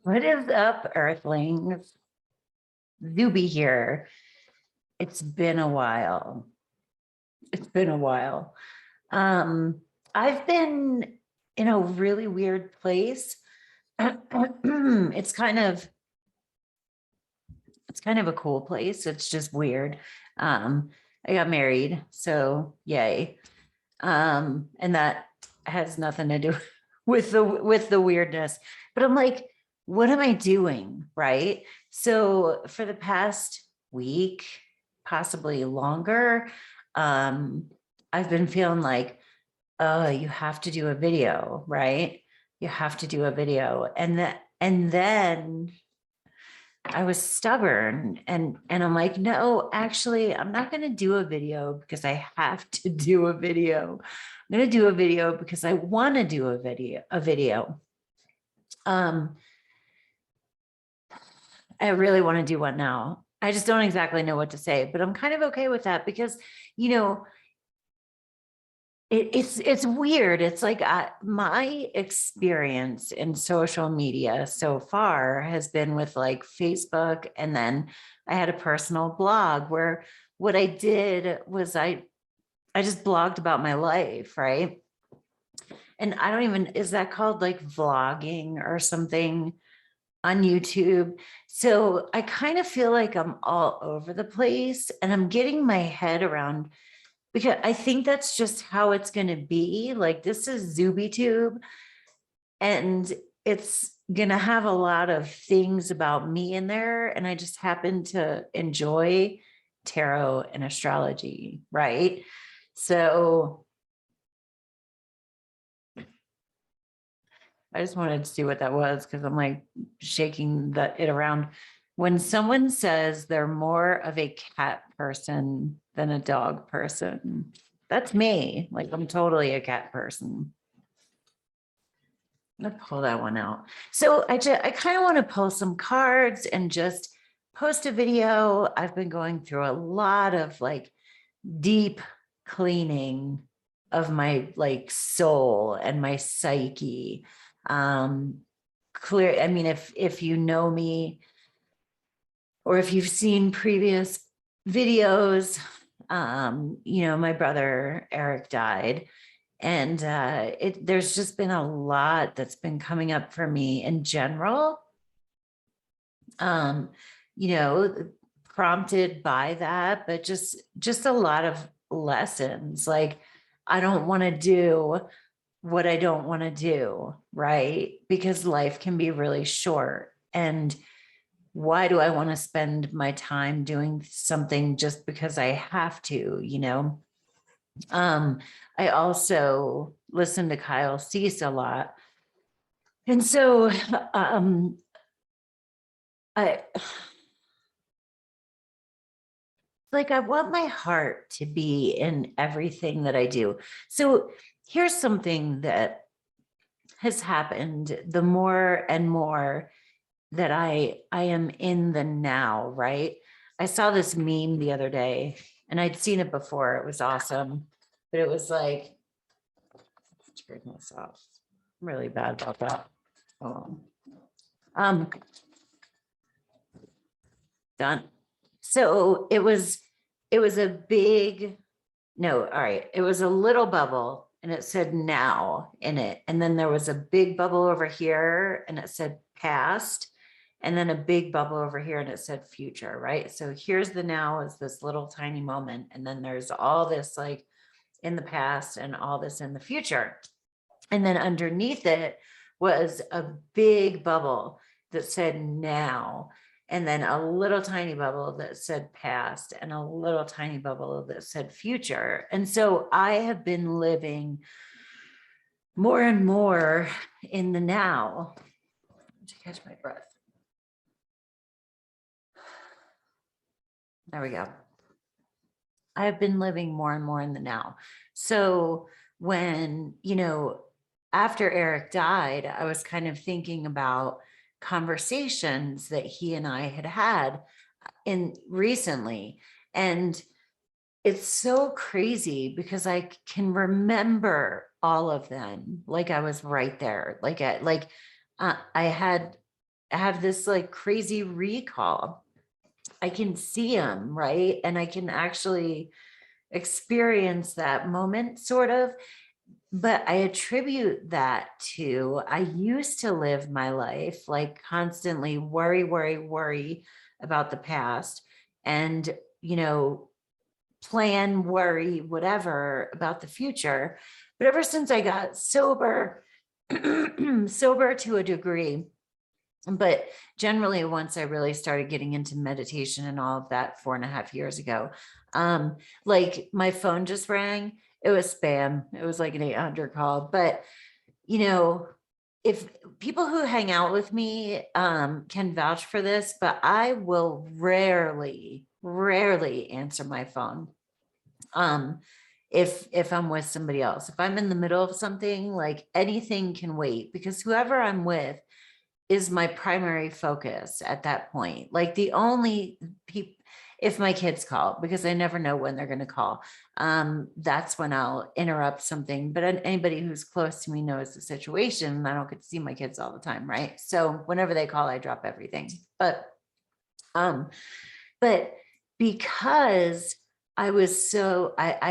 What is up, Earthlings? Zuby here. It's been a while. It's been a while. I've been in a really weird place. It's kind of a cool place. It's just weird. I got married, so yay. And that has nothing to do with the weirdness. But I'm like, what am I doing? Right. So for the past week, possibly longer, I've been feeling like, oh, you have to do a video, right? You have to do a video. And then I was stubborn and I'm like, no, actually, I'm not going to do a video because I have to do a video. I'm going to do a video because I want to do a video. I really want to do one now. I just don't exactly know what to say, but I'm kind of okay with that because, you know, it's weird. It's like my experience in social media so far has been with like Facebook, and then I had a personal blog where what I did was I just blogged about my life, right? And I don't even, is that called like vlogging or something on YouTube? So I kind of feel like I'm all over the place and I'm getting my head around, because I think that's just how it's going to be. Like, this is ZubeTube, and it's going to have a lot of things about me in there. And I just happen to enjoy tarot and astrology, right? So I just wanted to see what that was, because I'm like shaking it around. When someone says they're more of a cat person than a dog person, that's me. Like, I'm totally a cat person. I'm gonna pull that one out. So I kind of want to pull some cards and just post a video. I've been going through a lot of like deep cleaning of my like soul and my psyche. Clear. I mean, if you know me, or if you've seen previous videos, you know, my brother Eric died, and there's just been a lot that's been coming up for me in general. You know, prompted by that, but just a lot of lessons. Like, I don't want to do what I don't want to do, right? Because life can be really short. And why do I want to spend my time doing something just because I have to, you know? I also listen to Kyle Cease a lot. And so I like, I want my heart to be in everything that I do. So here's something that has happened: the more and more that I am in the now, right? I saw this meme the other day, and I'd seen it before. It was awesome, but it was like, turn this off. I'm really bad about that. Hold on. Done. So it was a big, no, all right. It was a little bubble and it said now in it. And then there was a big bubble over here and it said past. And then a big bubble over here and it said future, right? So here's the now, is this little tiny moment. And then there's all this like in the past and all this in the future. And then underneath it was a big bubble that said now, and then a little tiny bubble that said past, and a little tiny bubble that said future. And so I have been living more and more in the now. To catch my breath. There we go. I have been living more and more in the now. So when, you know, after Eric died, I was kind of thinking about conversations that he and I had had in recently. And it's so crazy because I can remember all of them. Like, I was right there. I had have this like crazy recall. I can see them, right? And I can actually experience that moment sort of, but I attribute that to, I used to live my life like constantly worry about the past and, plan, worry, whatever about the future. But ever since I got sober, sober to a degree, but generally once I really started getting into meditation and all of that 4.5 years ago, like my phone just rang. It was spam. It was like an 800 call. But if people who hang out with me can vouch for this, but I will rarely answer my phone if I'm with somebody else. If I'm in the middle of something, like anything can wait, because whoever I'm with is my primary focus at that point. Like the only people, if my kids call, because I never know when they're going to call, that's when I'll interrupt something. But anybody who's close to me knows the situation. I don't get to see my kids all the time, right? So whenever they call, I drop everything. But because I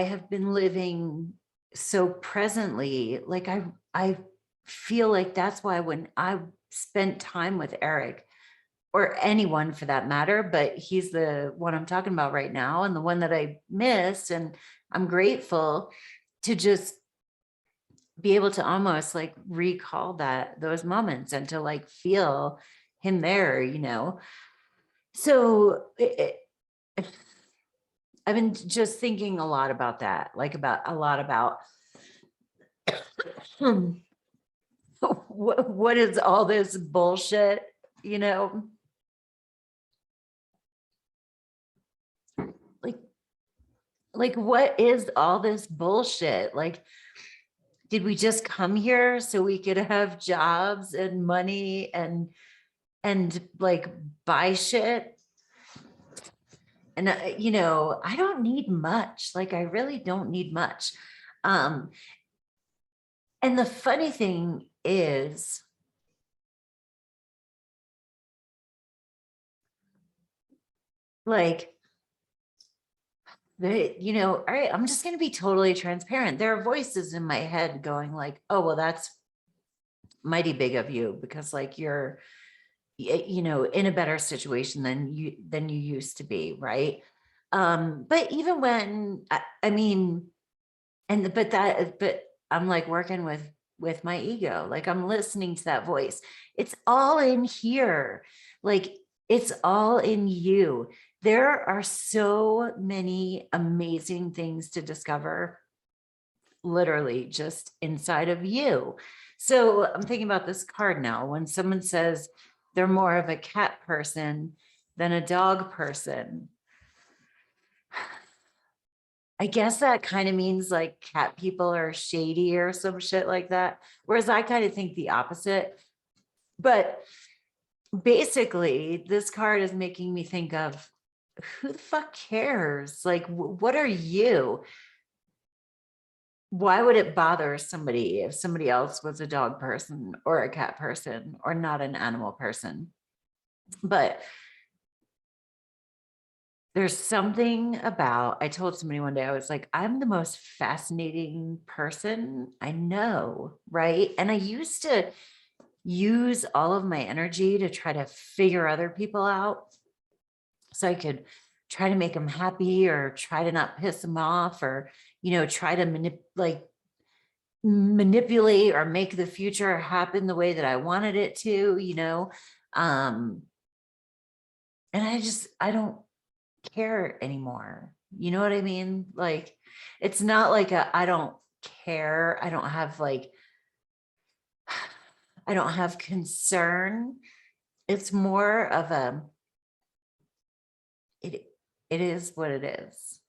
have been living so presently, like I feel like that's why when I spent time with Eric, or anyone for that matter, but he's the one I'm talking about right now and the one that I miss. And I'm grateful to just be able to almost like recall those moments and to like feel him there, So I've been just thinking a lot about that, like about what is all this bullshit, like what is all this bullshit? Like, did we just come here so we could have jobs and money and like buy shit? And I don't need much. Like, I really don't need much. And the funny thing is, like, all right, I'm just going to be totally transparent. There are voices in my head going like, oh, well, that's mighty big of you because like you're, in a better situation than you used to be. Right. But even when, I mean, but I'm like working with my ego, like I'm listening to that voice. It's all in here. Like it's all in you. There are so many amazing things to discover, literally just inside of you. So I'm thinking about this card now. When someone says they're more of a cat person than a dog person, I guess that kind of means like cat people are shady or some shit like that. Whereas I kind of think the opposite. But basically, this card is making me think of who the fuck cares? Like, what are you? Why would it bother somebody if somebody else was a dog person or a cat person or not an animal person? But there's something about, I told somebody one day, I was like, I'm the most fascinating person I know, right? And I used to use all of my energy to try to figure other people out so I could try to make them happy or try to not piss them off or, try to manipulate or make the future happen the way that I wanted it to, and I don't care anymore. You know what I mean? Like, it's not like I don't care. I don't have I don't have concern. It's more of it, it is what it is.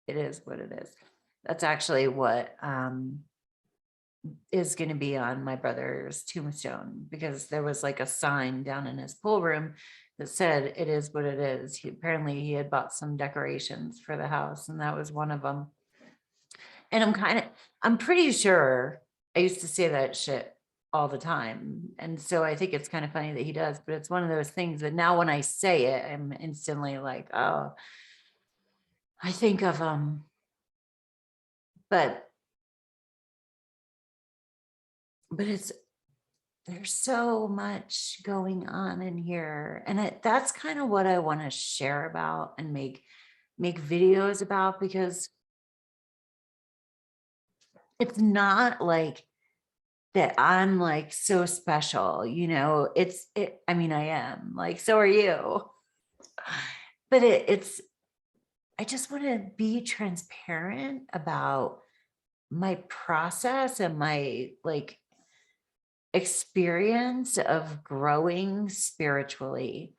It is what it is. That's actually what is going to be on my brother's tombstone, because there was like a sign down in his pool room that said, it is what it is. Apparently he had bought some decorations for the house and that was one of them. And I'm pretty sure I used to say that shit all the time. And so I think it's kind of funny that he does, but it's one of those things that now when I say it, I'm instantly like, oh, I think of but it's, there's so much going on in here. And that's kind of what I want to share about and make videos about, because it's not like that I'm like so special, you know, I mean, I am, like, so are you, but it's, I just want to be transparent about my process and my like experience of growing spiritually.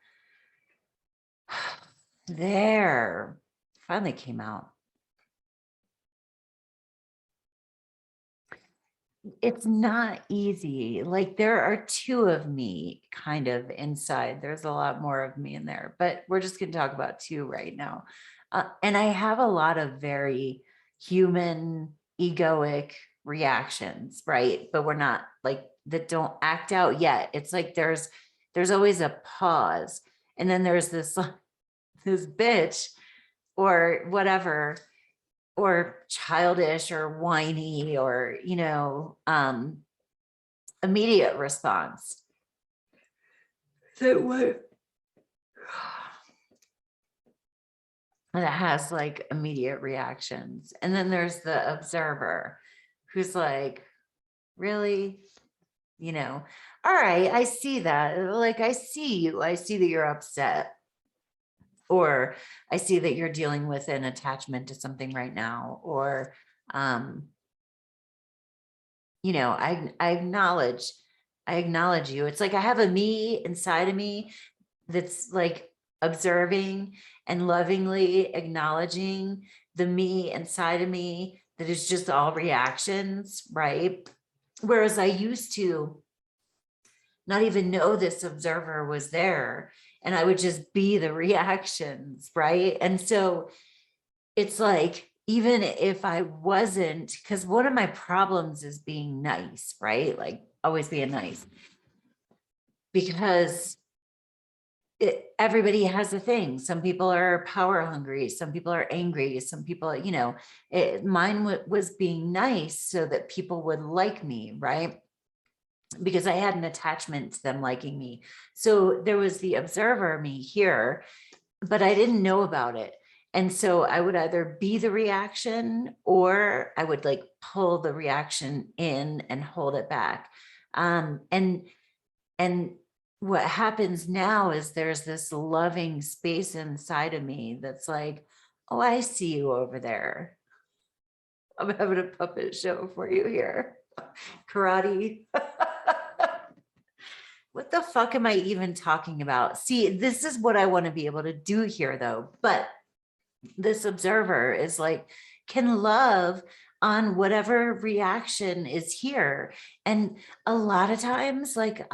There, finally came out. It's not easy. Like, there are two of me kind of inside. There's a lot more of me in there, but we're just going to talk about two right now. And I have a lot of very human, egoic reactions, right? But we're not like that, don't act out yet. It's like there's always a pause. And then there's this this bitch or whatever, or childish or whiny, or, you know, immediate response. So what? That has like immediate reactions. And then there's the observer who's like, really? You know, all right, I see that. Like, I see you. I see that you're upset. Or I see that you're dealing with an attachment to something right now. Or, you know, I acknowledge you. It's like I have a me inside of me that's like observing and lovingly acknowledging the me inside of me that is just all reactions, right? Whereas I used to not even know this observer was there, and I would just be the reactions, right? And so it's like, even if I wasn't, because one of my problems is being nice, right? Like always being nice, because everybody has a thing. Some people are power hungry. Some people are angry. Some people, you know, mine was being nice so that people would like me, right? Because I had an attachment to them liking me. So there was the observer me here, but I didn't know about it. And so I would either be the reaction, or I would like pull the reaction in and hold it back. And what happens now is there's this loving space inside of me that's like, oh, I see you over there. I'm having a puppet show for you here. Karate. What the fuck am I even talking about? See, this is what I want to be able to do here though. But this observer is like, can love on whatever reaction is here. And a lot of times, like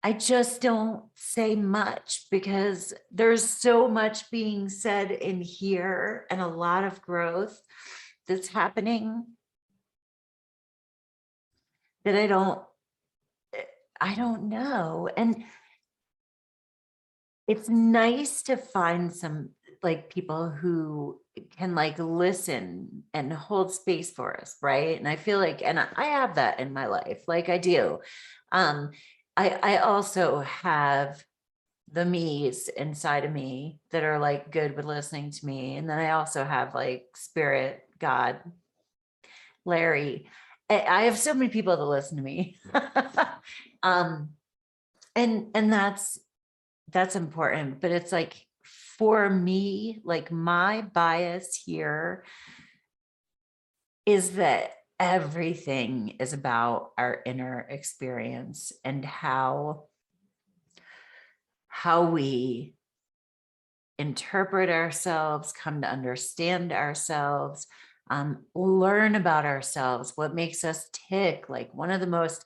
I just don't say much, because there's so much being said in here and a lot of growth that's happening that I don't know. And it's nice to find some like people who can like listen and hold space for us, right? And I feel like, and I have that in my life, like I do. I also have the me's inside of me that are like good with listening to me. And then I also have like spirit, God, Larry. I have so many people that listen to me. And that's important, but it's like, for me, like my bias here is that everything is about our inner experience and how we interpret ourselves, come to understand ourselves, learn about ourselves, what makes us tick. Like one of the most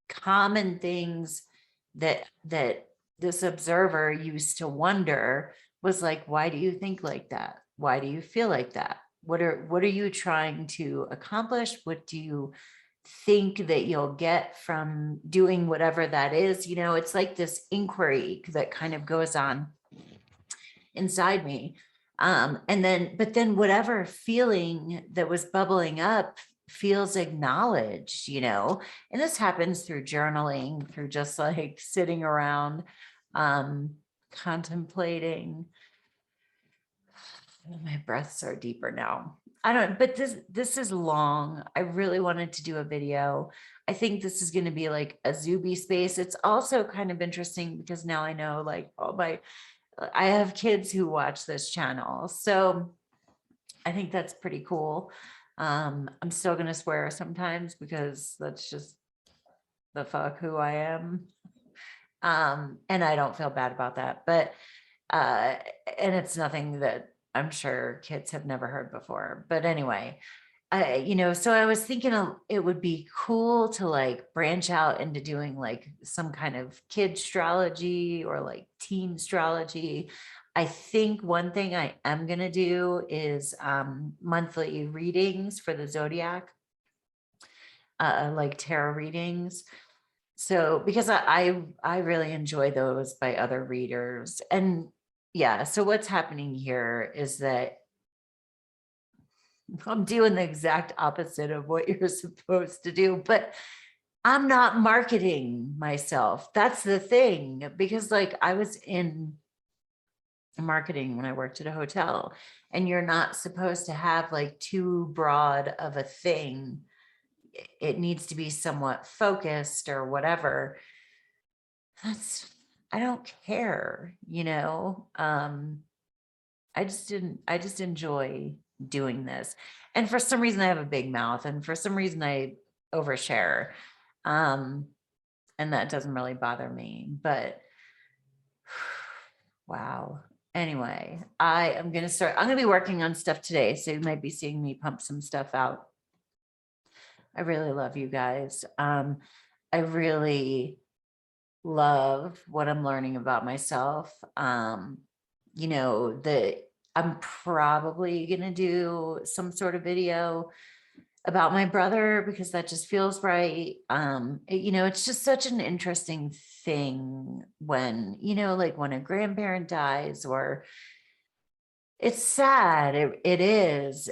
common things that this observer used to wonder was like, why do you think like that? Why do you feel like that? What are you trying to accomplish? What do you think that you'll get from doing whatever that is. You know, it's like this inquiry that kind of goes on inside me. But then whatever feeling that was bubbling up feels acknowledged, you know, and this happens through journaling, through just like sitting around, contemplating. My breaths are deeper now. But this is long. I really wanted to do a video. I think this is going to be like a Zubie space. It's also kind of interesting because now I know like I have kids who watch this channel. So I think that's pretty cool. I'm still going to swear sometimes because that's just the fuck who I am. And I don't feel bad about that, but, and it's nothing that I'm sure kids have never heard before, but anyway, you know, so I was thinking it would be cool to like branch out into doing like some kind of kid astrology or like teen astrology. I think one thing I am going to do is monthly readings for the zodiac, like tarot readings. So because I really enjoy those by other readers. And yeah, so what's happening here is that I'm doing the exact opposite of what you're supposed to do, but I'm not marketing myself. That's the thing, because like I was in marketing when I worked at a hotel, and you're not supposed to have like too broad of a thing. It needs to be somewhat focused or whatever. I don't care, you know. I just enjoy doing this. And for some reason I have a big mouth, and for some reason I overshare. And that doesn't really bother me, but wow. Anyway, I'm going to be working on stuff today. So you might be seeing me pump some stuff out. I really love you guys. I really love what I'm learning about myself. You know, I'm probably going to do some sort of video about my brother because that just feels right. You know, it's just such an interesting thing when, you know, like when a grandparent dies, or it's sad. It is.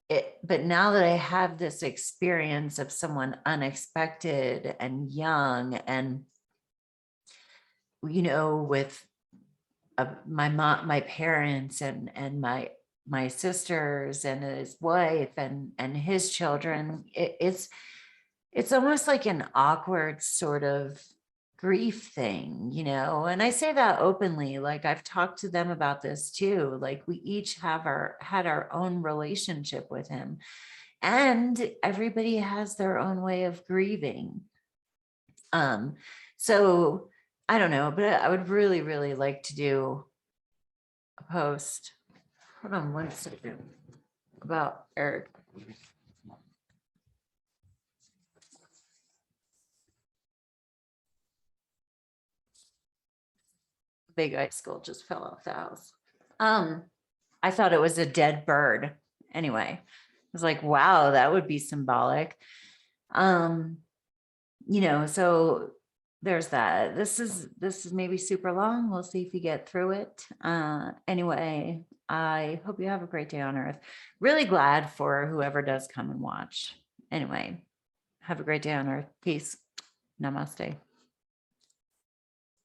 But now that I have this experience of someone unexpected and young, and you know, with my mom, my parents, and my sisters, and his wife, and his children, it's almost like an awkward sort of grief thing, you know. And I say that openly, like I've talked to them about this too. Like we each had our own relationship with him, and everybody has their own way of grieving. So I don't know, but I would really, really like to do a post. Hold on one second about Eric. Big icicle just fell off the house. I thought it was a dead bird. Anyway, I was like, wow, that would be symbolic. You know, so there's that. This is maybe super long. We'll see if you get through it. Anyway, I hope you have a great day on Earth. Really glad for whoever does come and watch. Anyway, have a great day on Earth. Peace. Namaste.